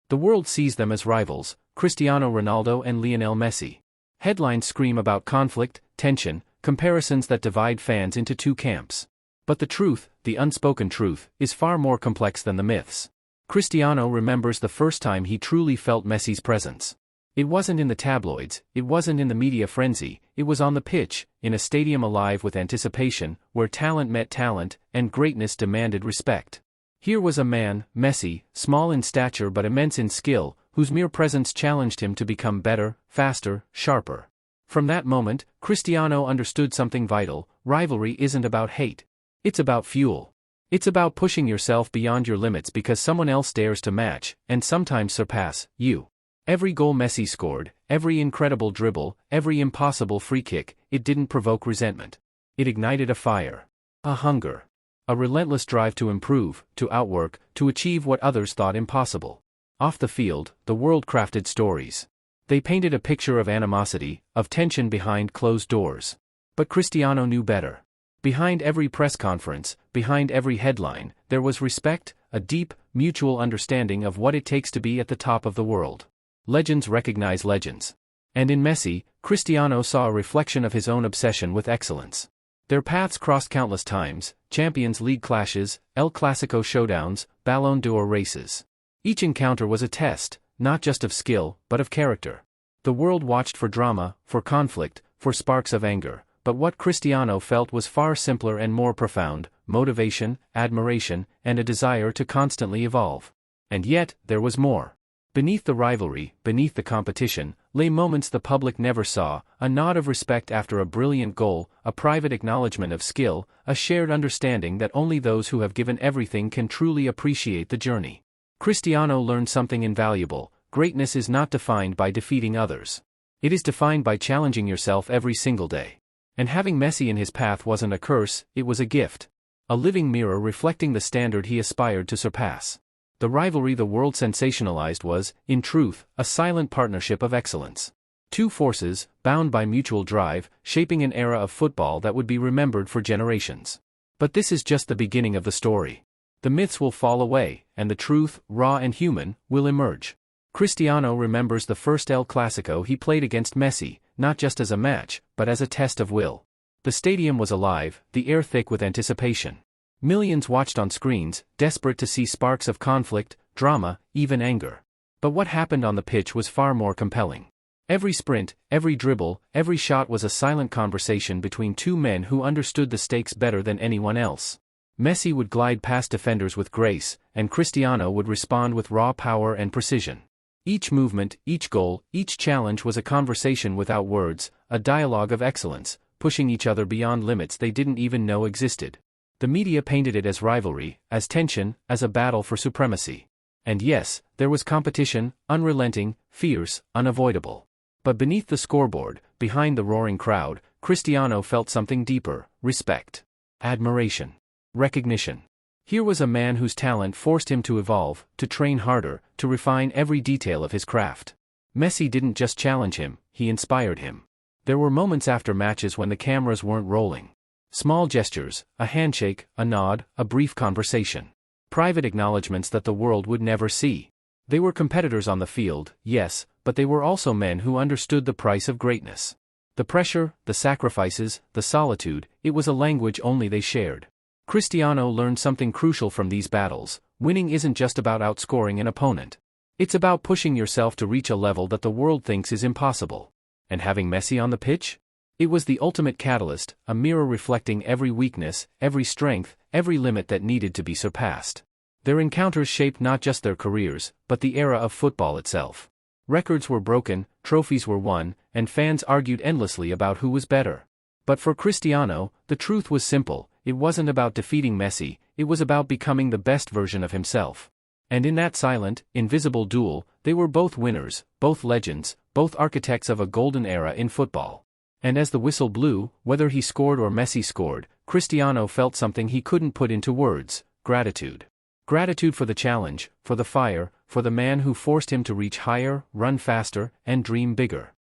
The world sees them as rivals, Cristiano Ronaldo and Lionel Messi. Headlines scream about conflict, tension, comparisons that divide fans into two camps. But the truth, the unspoken truth, is far more complex than the myths. Cristiano remembers the first time he truly felt Messi's presence. It wasn't in the tabloids, it wasn't in the media frenzy, it was on the pitch, in a stadium alive with anticipation, where talent met talent, and greatness demanded respect. Here was a man, Messi, small in stature but immense in skill, whose mere presence challenged him to become better, faster, sharper. From that moment, Cristiano understood something vital: rivalry isn't about hate. It's about fuel. It's about pushing yourself beyond your limits because someone else dares to match, and sometimes surpass, you. Every goal Messi scored, every incredible dribble, every impossible free kick, it didn't provoke resentment. It ignited a fire. A hunger. A relentless drive to improve, to outwork, to achieve what others thought impossible. Off the field, the world crafted stories. They painted a picture of animosity, of tension behind closed doors. But Cristiano knew better. Behind every press conference, behind every headline, there was respect, a deep, mutual understanding of what it takes to be at the top of the world. Legends recognize legends. And in Messi, Cristiano saw a reflection of his own obsession with excellence. Their paths crossed countless times: Champions League clashes, El Clasico showdowns, Ballon d'Or races. Each encounter was a test, not just of skill, but of character. The world watched for drama, for conflict, for sparks of anger, but what Cristiano felt was far simpler and more profound: motivation, admiration, and a desire to constantly evolve. And yet, there was more. Beneath the rivalry, beneath the competition, lay moments the public never saw: a nod of respect after a brilliant goal, a private acknowledgement of skill, a shared understanding that only those who have given everything can truly appreciate the journey. Cristiano learned something invaluable: greatness is not defined by defeating others. It is defined by challenging yourself every single day. And having Messi in his path wasn't a curse, it was a gift. A living mirror reflecting the standard he aspired to surpass. The rivalry the world sensationalized was, in truth, a silent partnership of excellence. Two forces, bound by mutual drive, shaping an era of football that would be remembered for generations. But this is just the beginning of the story. The myths will fall away, and the truth, raw and human, will emerge. Cristiano remembers the first El Clasico he played against Messi, not just as a match, but as a test of will. The stadium was alive, the air thick with anticipation. Millions watched on screens, desperate to see sparks of conflict, drama, even anger. But what happened on the pitch was far more compelling. Every sprint, every dribble, every shot was a silent conversation between two men who understood the stakes better than anyone else. Messi would glide past defenders with grace, and Cristiano would respond with raw power and precision. Each movement, each goal, each challenge was a conversation without words, a dialogue of excellence, pushing each other beyond limits they didn't even know existed. The media painted it as rivalry, as tension, as a battle for supremacy. And yes, there was competition, unrelenting, fierce, unavoidable. But beneath the scoreboard, behind the roaring crowd, Cristiano felt something deeper: respect, admiration, recognition. Here was a man whose talent forced him to evolve, to train harder, to refine every detail of his craft. Messi didn't just challenge him, he inspired him. There were moments after matches when the cameras weren't rolling. Small gestures, a handshake, a nod, a brief conversation. Private acknowledgements that the world would never see. They were competitors on the field, yes, but they were also men who understood the price of greatness. The pressure, the sacrifices, the solitude, it was a language only they shared. Cristiano learned something crucial from these battles: winning isn't just about outscoring an opponent. It's about pushing yourself to reach a level that the world thinks is impossible. And having Messi on the pitch? It was the ultimate catalyst, a mirror reflecting every weakness, every strength, every limit that needed to be surpassed. Their encounters shaped not just their careers, but the era of football itself. Records were broken, trophies were won, and fans argued endlessly about who was better. But for Cristiano, the truth was simple: it wasn't about defeating Messi, it was about becoming the best version of himself. And in that silent, invisible duel, they were both winners, both legends, both architects of a golden era in football. And as the whistle blew, whether he scored or Messi scored, Cristiano felt something he couldn't put into words: gratitude. Gratitude for the challenge, for the fire, for the man who forced him to reach higher, run faster, and dream bigger.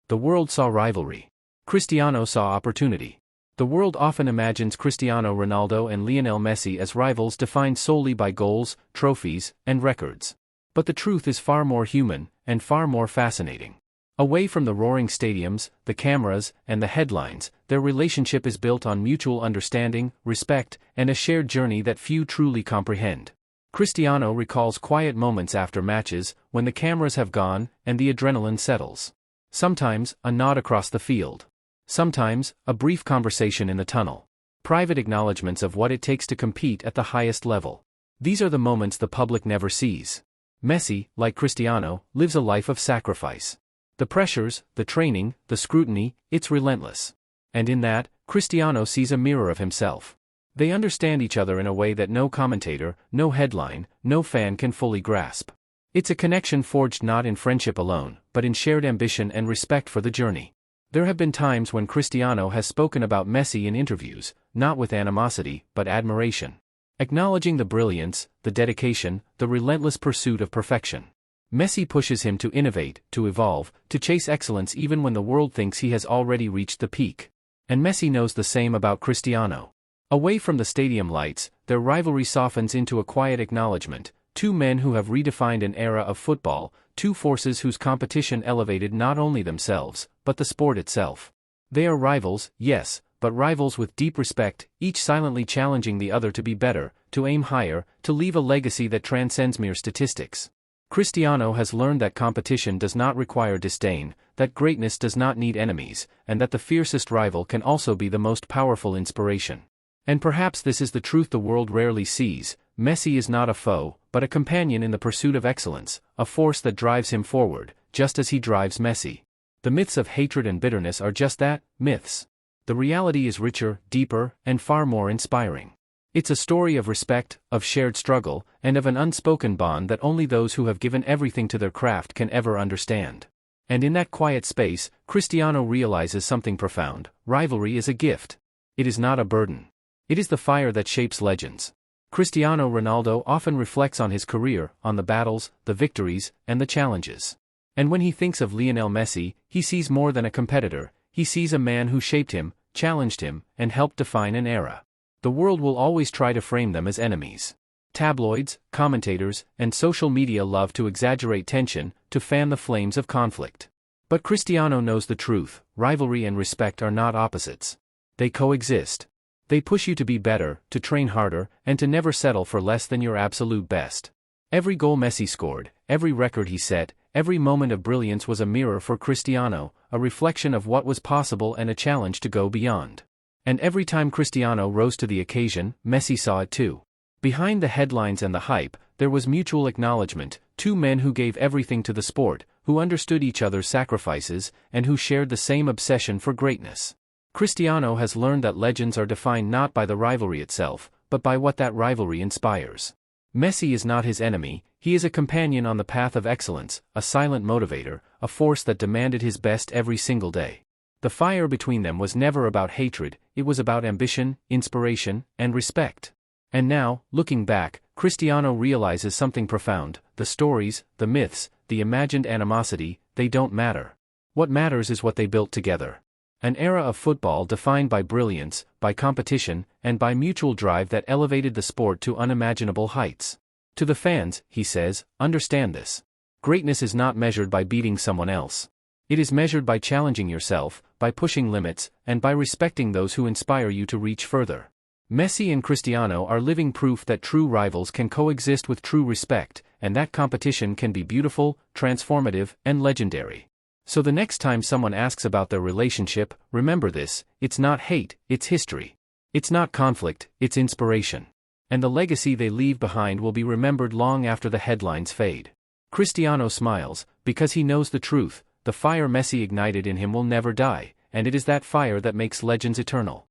The world saw rivalry. Cristiano saw opportunity. The world often imagines Cristiano Ronaldo and Lionel Messi as rivals defined solely by goals, trophies, and records. But the truth is far more human, and far more fascinating. Away from the roaring stadiums, the cameras, and the headlines, their relationship is built on mutual understanding, respect, and a shared journey that few truly comprehend. Cristiano recalls quiet moments after matches, when the cameras have gone, and the adrenaline settles. Sometimes, a nod across the field. Sometimes, a brief conversation in the tunnel. Private acknowledgments of what it takes to compete at the highest level. These are the moments the public never sees. Messi, like Cristiano, lives a life of sacrifice. The pressures, the training, the scrutiny, it's relentless. And in that, Cristiano sees a mirror of himself. They understand each other in a way that no commentator, no headline, no fan can fully grasp. It's a connection forged not in friendship alone, but in shared ambition and respect for the journey. There have been times when Cristiano has spoken about Messi in interviews, not with animosity, but admiration. Acknowledging the brilliance, the dedication, the relentless pursuit of perfection. Messi pushes him to innovate, to evolve, to chase excellence even when the world thinks he has already reached the peak. And Messi knows the same about Cristiano. Away from the stadium lights, their rivalry softens into a quiet acknowledgement, two men who have redefined an era of football, two forces whose competition elevated not only themselves, but the sport itself. They are rivals, yes, but rivals with deep respect, each silently challenging the other to be better, to aim higher, to leave a legacy that transcends mere statistics. Cristiano has learned that competition does not require disdain, that greatness does not need enemies, and that the fiercest rival can also be the most powerful inspiration. And perhaps this is the truth the world rarely sees: Messi is not a foe, but a companion in the pursuit of excellence, a force that drives him forward, just as he drives Messi. The myths of hatred and bitterness are just that, myths. The reality is richer, deeper, and far more inspiring. It's a story of respect, of shared struggle, and of an unspoken bond that only those who have given everything to their craft can ever understand. And in that quiet space, Cristiano realizes something profound: rivalry is a gift. It is not a burden. It is the fire that shapes legends. Cristiano Ronaldo often reflects on his career, on the battles, the victories, and the challenges. And when he thinks of Lionel Messi, he sees more than a competitor. He sees a man who shaped him, challenged him, and helped define an era. The world will always try to frame them as enemies. Tabloids, commentators, and social media love to exaggerate tension, to fan the flames of conflict. But Cristiano knows the truth: rivalry and respect are not opposites. They coexist. They push you to be better, to train harder, and to never settle for less than your absolute best. Every goal Messi scored, every record he set, every moment of brilliance was a mirror for Cristiano, a reflection of what was possible and a challenge to go beyond. And every time Cristiano rose to the occasion, Messi saw it too. Behind the headlines and the hype, there was mutual acknowledgement, two men who gave everything to the sport, who understood each other's sacrifices, and who shared the same obsession for greatness. Cristiano has learned that legends are defined not by the rivalry itself, but by what that rivalry inspires. Messi is not his enemy, he is a companion on the path of excellence, a silent motivator, a force that demanded his best every single day. The fire between them was never about hatred, it was about ambition, inspiration, and respect. And now, looking back, Cristiano realizes something profound: the stories, the myths, the imagined animosity, they don't matter. What matters is what they built together. An era of football defined by brilliance, by competition, and by mutual drive that elevated the sport to unimaginable heights. To the fans, he says, understand this. Greatness is not measured by beating someone else. It is measured by challenging yourself, by pushing limits, and by respecting those who inspire you to reach further. Messi and Cristiano are living proof that true rivals can coexist with true respect, and that competition can be beautiful, transformative, and legendary. So the next time someone asks about their relationship, remember this: it's not hate, it's history. It's not conflict, it's inspiration. And the legacy they leave behind will be remembered long after the headlines fade. Cristiano smiles, because he knows the truth: the fire Messi ignited in him will never die, and it is that fire that makes legends eternal.